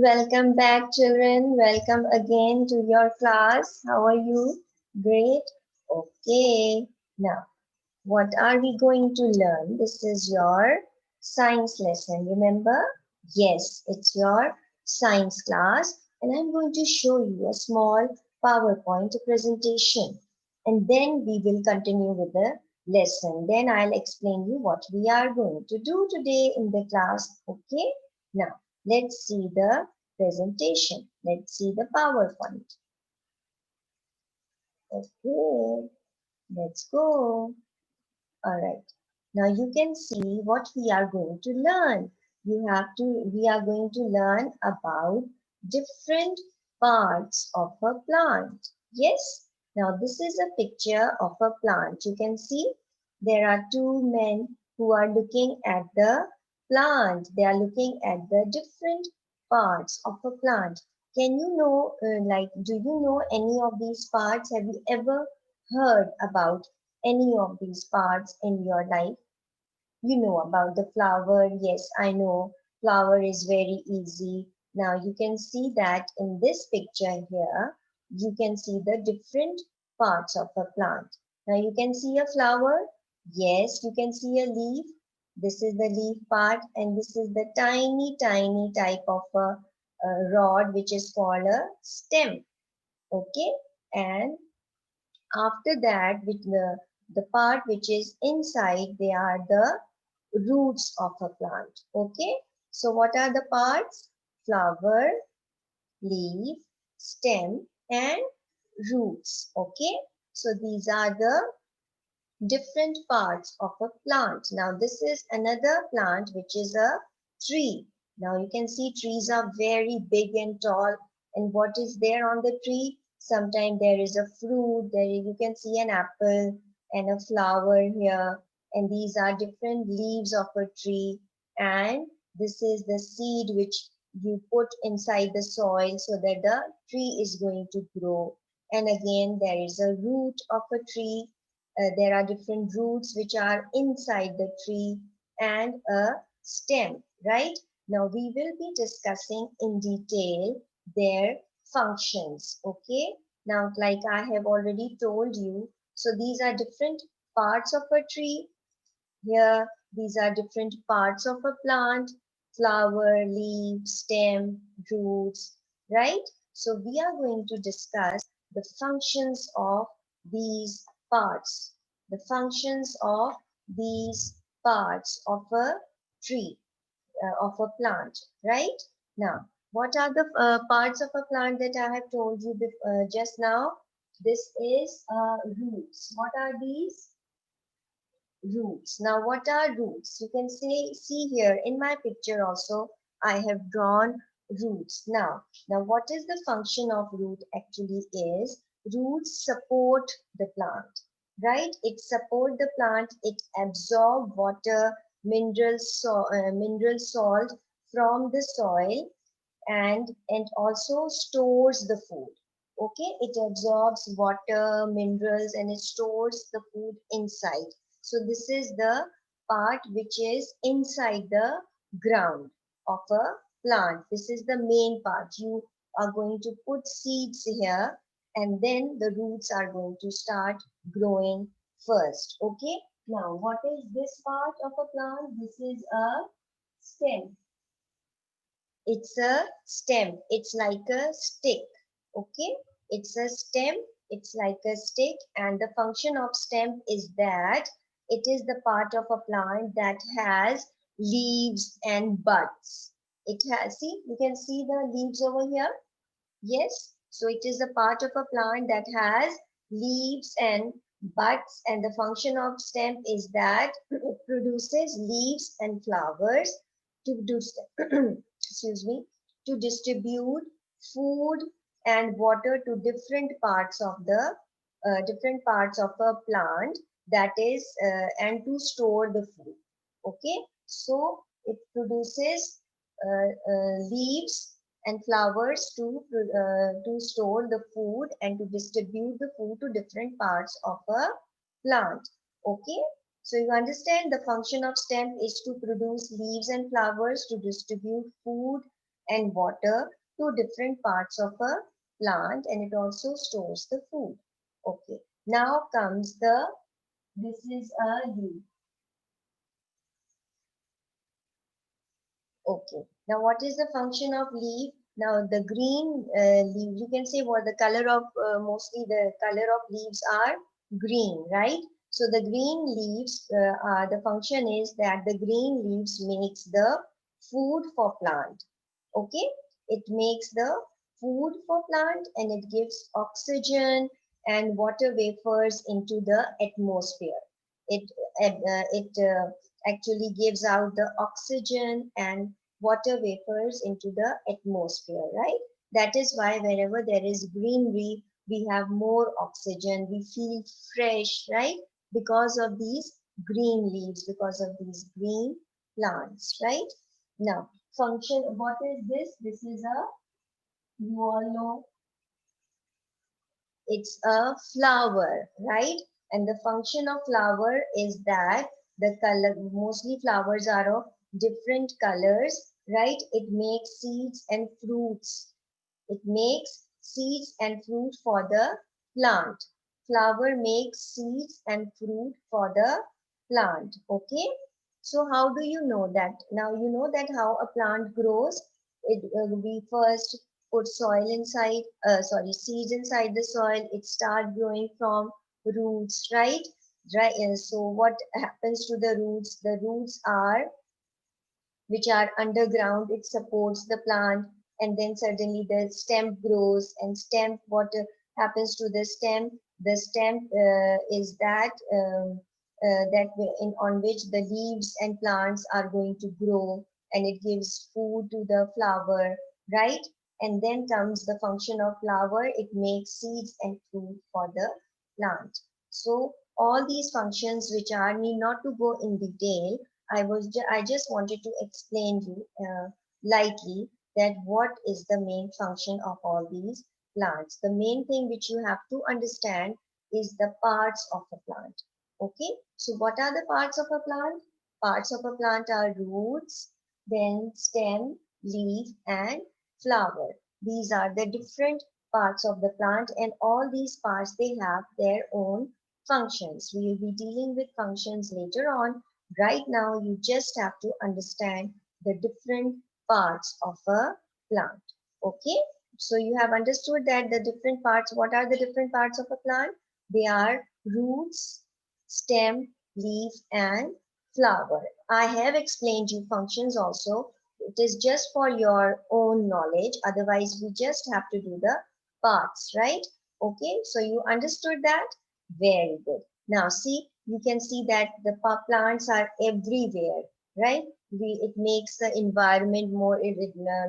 Welcome back, children. Welcome again to your class. How are you? Great. Okay. Now, what are we going to learn? This is your science lesson. Remember? Yes, it's your science class. And I'm going to show you a small PowerPoint presentation. And then we will continue with the lesson. Then I'll explain you what we are going to do today in the class. Okay? Now, let's see the presentation. Let's see the PowerPoint. Okay, let's go. All right. Now you can see what we are going to learn. We are going to learn about different parts of a plant. Yes. Now this is a picture of a plant. You can see there are two men who are looking at the plant. They are looking at the different parts of a plant. Can you know, do you know any of these parts? Have you ever heard about any of these parts in your life? You know about the flower. Yes, I know flower is very easy. Now you can see that in this picture here, you can see the different parts of a plant. Now you can see a flower. Yes, you can see a leaf. This is the leaf part, and this is the tiny, tiny type of a rod which is called a stem. Okay, and after that, with the part which is inside, they are the roots of a plant. Okay. So what are the parts? Flower, leaf, stem, and roots. Okay. So these are the different parts of a plant. Now this is another plant which is a tree. Now you can see trees are very big and tall. And what is there on the tree? Sometimes there is a fruit, you can see an apple and a flower here. And these are different leaves of a tree. And this is the seed which you put inside the soil so that the tree is going to grow. And again, there is a root of a tree. There are different roots which are inside the tree and a stem, right? Now we will be discussing in detail their functions, okay? Now, like I have already told you, so these are different parts of a tree. Here, these are different parts of a plant, flower, leaf, stem, roots, right? So we are going to discuss the functions of these parts, the functions of these parts of a tree, of a plant, right? Now, what are the parts of a plant that I have told you just now? This is roots. What are these? Roots. Now, what are roots? You can see here in my picture also, I have drawn roots. Now, what is the function of root actually is? Roots support the plant, right? It support the plant. It absorb water, mineral salt from the soil and also stores the food. Okay, it absorbs water, minerals, and it stores the food inside. So this is the part which is inside the ground of a plant. This is the main part. You are going to put seeds here, and then the roots are going to start growing first. Okay, now what is this part of a plant? This is a stem. It's a stem. It's like a stick. Okay. It's a stem. It's like a stick. And the function of stem is that it is the part of a plant that has leaves and buds. It has, see, you can see the leaves over here. Yes. So it is a part of a plant that has leaves and buds. And the function of stem is that it produces leaves and flowers to do excuse me, to distribute food and water to different parts of a plant, that is and to store the food. Okay, so it produces leaves and flowers to store the food and to distribute the food to different parts of a plant. Okay, so you understand the function of stem is to produce leaves and flowers to distribute food and water to different parts of a plant, and it also stores the food. Okay, now comes this is a leaf. Okay, now what is the function of leaf? Now the green leaf, you can say what the color of, mostly the color of leaves are green, right? So the green leaves, the function is that the green leaves makes the food for plant. Okay, it makes the food for plant and it gives oxygen and water vapors into the atmosphere. It actually gives out the oxygen and water vapors into the atmosphere, right? That is why wherever there is greenery, we have more oxygen, we feel fresh, right? Because of these green leaves, because of these green plants, right? Now, function, what is this? This is a, you all know, it's a flower, right? And the function of flower is that the color, mostly flowers are of different colors, right? It makes seeds and fruits. It makes seeds and fruit for the plant. Flower makes seeds and fruit for the plant. Okay. So how do you know that? Now you know that how a plant grows. We first put soil inside, seeds inside the soil. It start growing from roots, right? Right. And so what happens to the roots? The roots are which are underground. It supports the plant, and then suddenly the stem grows, and stem, what happens to the stem? The stem is that on which the leaves and plants are going to grow, and it gives food to the flower, right? And then comes the function of flower. It makes seeds and fruit for the plant. So all these functions, which are need not to go in detail, I just wanted to explain you lightly that what is the main function of all these plants. The main thing which you have to understand is the parts of a plant. Okay, so what are the parts of a plant? Parts of a plant are roots, then stem, leaf, and flower. These are the different parts of the plant, and all these parts, they have their own functions. We will be dealing with functions later on. Right now, you just have to understand the different parts of a plant. Okay, so you have understood that the different parts, what are the different parts of a plant? They are roots, stem, leaf, and flower. I have explained you functions also. It is just for your own knowledge. Otherwise, we just have to do the parts, right? Okay, so you understood that? Very good. Now see, you can see that the plants are everywhere, right? It makes the environment more, it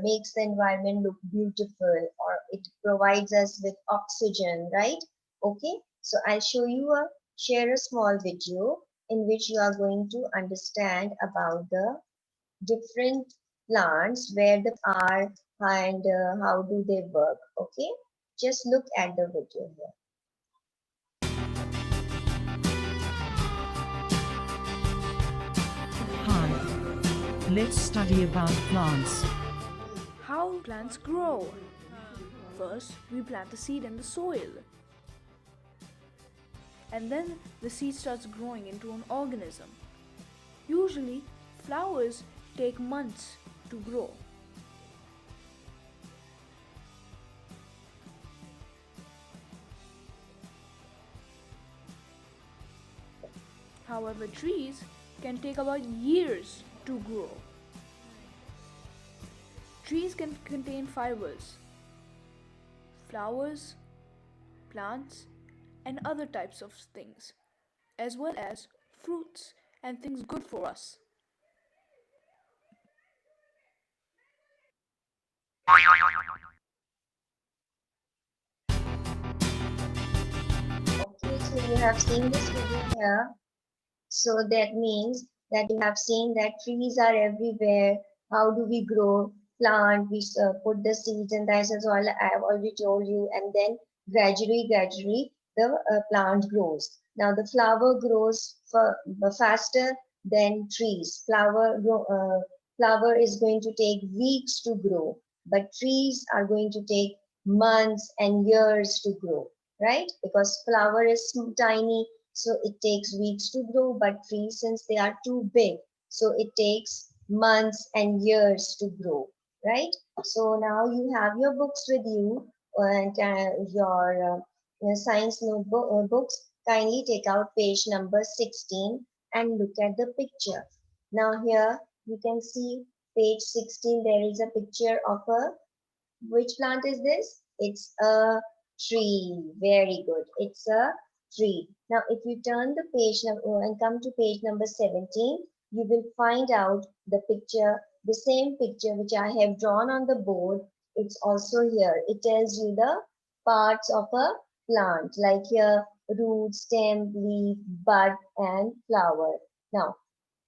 makes the environment look beautiful, or it provides us with oxygen, right? Okay, so I'll share a small video in which you are going to understand about the different plants, where they are, and how do they work. Okay, just look at the video here. Hi, let's study about plants. How plants grow. First, we plant the seed in the soil. And then the seed starts growing into an organism. Usually, flowers take months to grow. However, trees can take about years to grow. Trees can contain fibers, flowers, plants, and other types of things, as well as fruits and things good for us. Okay, so you have seen this video here. So that means that you have seen that trees are everywhere. How do we grow plant? We put the seeds in the soil. I have already told you, and then gradually, the plant grows. Now the flower grows faster than trees. Flower is going to take weeks to grow. but trees are going to take months and years to grow, right? Because flower is tiny, so it takes weeks to grow, but trees, since they are too big, so it takes months and years to grow, right? So now you have your books with you, and your science notebook books. Kindly take out page number 16 and look at the picture. Now here you can see page 16, there is a picture of a, which plant is this? It's a tree. Very good. It's a tree. Now, if you turn the page and come to page number 17, you will find out the picture, the same picture which I have drawn on the board. It's also here. It tells you the parts of a plant, like here, root, stem, leaf, bud, and flower. Now,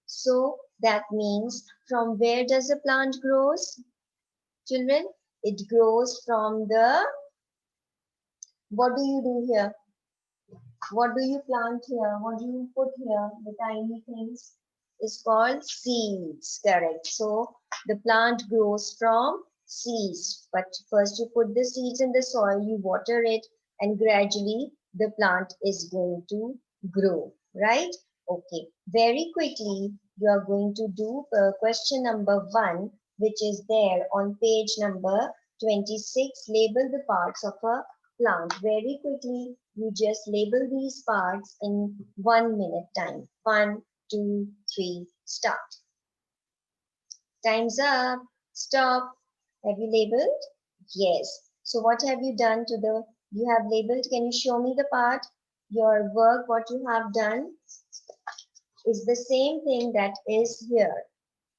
so that means from where does a plant grows? Children, it grows from the, what do you do here? What do you plant here? What do you put here? The tiny things is called seeds, correct? So the plant grows from seeds, but first you put the seeds in the soil, you water it, and gradually the plant is going to grow, right? Okay, very quickly you are going to do question number 1, which is there on page number 26. Label the parts of a plant. Very quickly, you just label these parts in 1 minute time. 1, 2, 3, start. Time's up. Stop. Have you labeled? Yes. So what have you done to the, you have labeled, can you show me the part? Your work, what you have done is the same thing that is here.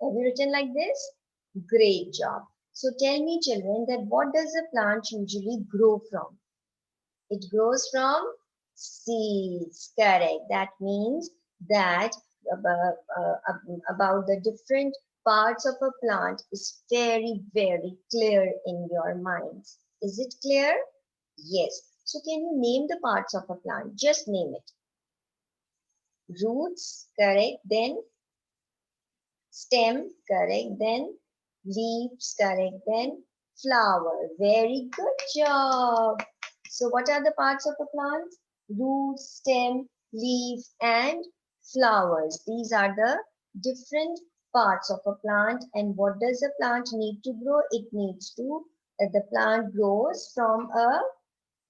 Have you written like this? Great job. So tell me, children, that what does a plant usually grow from? It grows from seeds. Correct. That means that about the different parts of a plant is very, very clear in your minds. Is it clear? Yes. So can you name the parts of a plant? Just name it. Roots, correct. Then stem, correct. Then leaves, correct. Then flower. Very good job. So what are the parts of a plant? Roots, stem, leaf, and flowers. These are the different parts of a plant. And what does a plant need to grow? It needs to, the plant grows from a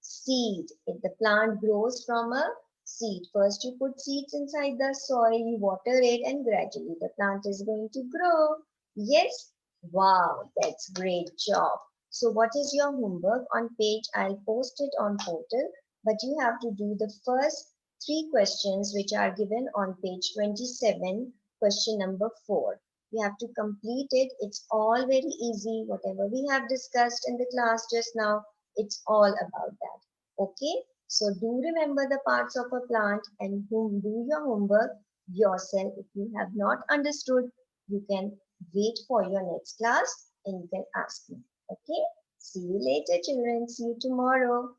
seed. If the plant grows from a seed, first you put seeds inside the soil, you water it, and gradually the plant is going to grow. Yes? Wow, that's great job. So what is your homework on page? I'll post it on portal, but you have to do the first 3 questions which are given on page 27, question number 4. You have to complete it. It's all very easy. Whatever we have discussed in the class just now, it's all about that. Okay, so do remember the parts of a plant and do your homework yourself. If you have not understood, you can wait for your next class and you can ask me. Okay, see you later, children. See you tomorrow.